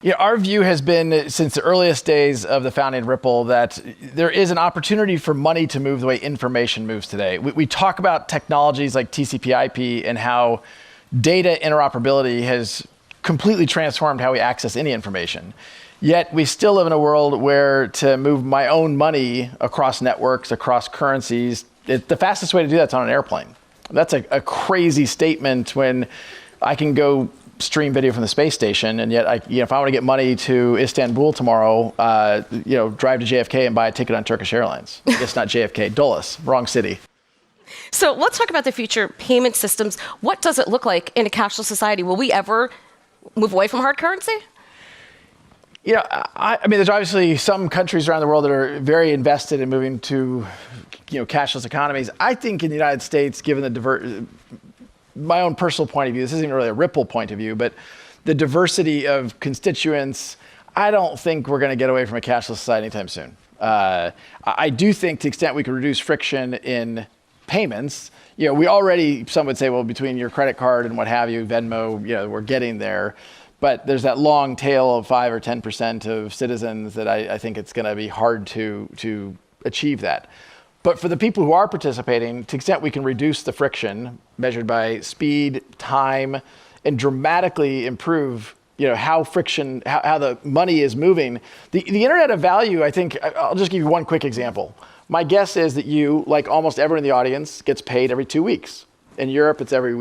Our view has been since the earliest days of the founding of Ripple that there is an opportunity for money to move the way information moves today. We talk about technologies like TCP/IP and how data interoperability has completely transformed how we access any information. Yet we still live in a world where to move my own money across networks, across currencies, the fastest way to do that's on an airplane. That's a crazy statement when I can go stream video from the space station, and yet if I want to get money to Istanbul tomorrow, drive to JFK and buy a ticket on Turkish Airlines. It's not JFK, Dulles, wrong city. So let's talk about the future payment systems. What does it look like in a cashless society? Will we ever move away from hard currency? There's obviously some countries around the world that are very invested in moving to, cashless economies. I think in the United States, given my own personal point of view, this isn't really a Ripple point of view, but the diversity of constituents, I don't think we're going to get away from a cashless society anytime soon. I do think to the extent we can reduce friction in payments, we already, some would say, well, between your credit card and what have you, Venmo, we're getting there. But there's that long tail of 5 or 10% of citizens that I think it's going to be hard to achieve that. But for the people who are participating, to the extent we can reduce the friction measured by speed, time, and dramatically improve, how the money is moving. The Internet of Value, I think, I'll just give you one quick example. My guess is that you, like almost everyone in the audience, gets paid every 2 weeks. In Europe, it's every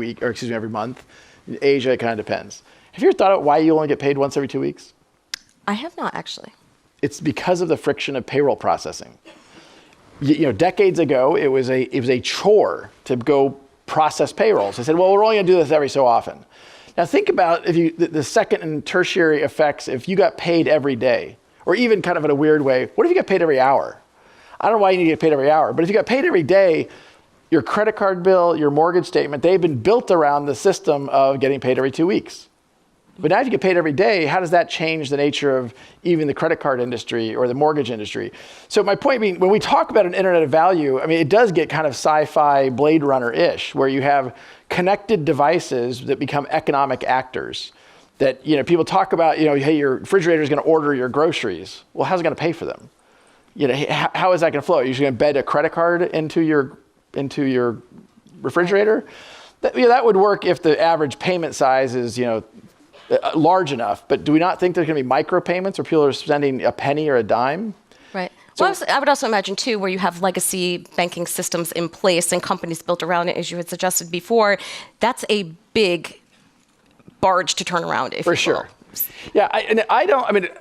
month. In Asia, it kind of depends. Have you ever thought about why you only get paid once every 2 weeks? I have not, actually. It's because of the friction of payroll processing. Decades ago, it was a chore to go process payrolls. They said, well, we're only going to do this every so often. Now think about the second and tertiary effects if you got paid every day, or even kind of in a weird way, what if you got paid every hour? I don't know why you need to get paid every hour, but if you got paid every day, your credit card bill, your mortgage statement, they've been built around the system of getting paid every 2 weeks. But now if you get paid every day, how does that change the nature of even the credit card industry or the mortgage industry? So my point being, when we talk about an Internet of Value, it does get kind of sci-fi Blade Runner-ish, where you have connected devices that become economic actors. That people talk about, hey, your refrigerator is going to order your groceries. Well, how's it going to pay for them? How is that going to flow? Are you just going to embed a credit card into your refrigerator? That would work if the average payment size is large enough, but do we not think there's going to be micropayments where people are spending a penny or a dime? Right. So, I would also imagine, too, where you have legacy banking systems in place and companies built around it, as you had suggested before, that's a big barge to turn around, if you will. For sure. Yeah,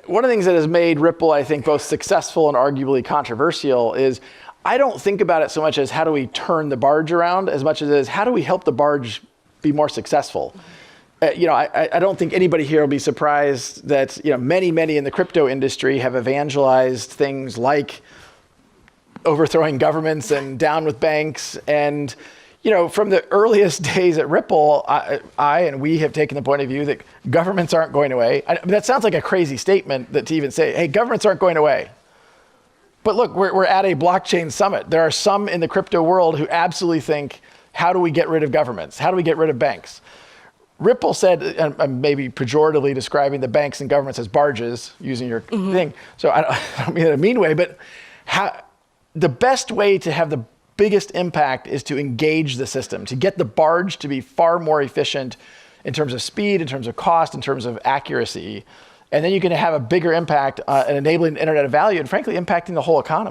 one of the things that has made Ripple, I think, both successful and arguably controversial is I don't think about it so much as how do we turn the barge around as much as it is how do we help the barge be more successful. I don't think anybody here will be surprised that many in the crypto industry have evangelized things like overthrowing governments and down with banks. And from the earliest days at Ripple, I and we have taken the point of view that governments aren't going away. That sounds like a crazy statement to even say, hey, governments aren't going away. But look, we're at a blockchain summit. There are some in the crypto world who absolutely think, how do we get rid of governments? How do we get rid of banks? Ripple said, and maybe pejoratively describing the banks and governments as barges, using your thing. So I don't mean it in a mean way, but the best way to have the biggest impact is to engage the system, to get the barge to be far more efficient in terms of speed, in terms of cost, in terms of accuracy. And then you can have a bigger impact in enabling the Internet of Value and frankly impacting the whole economy.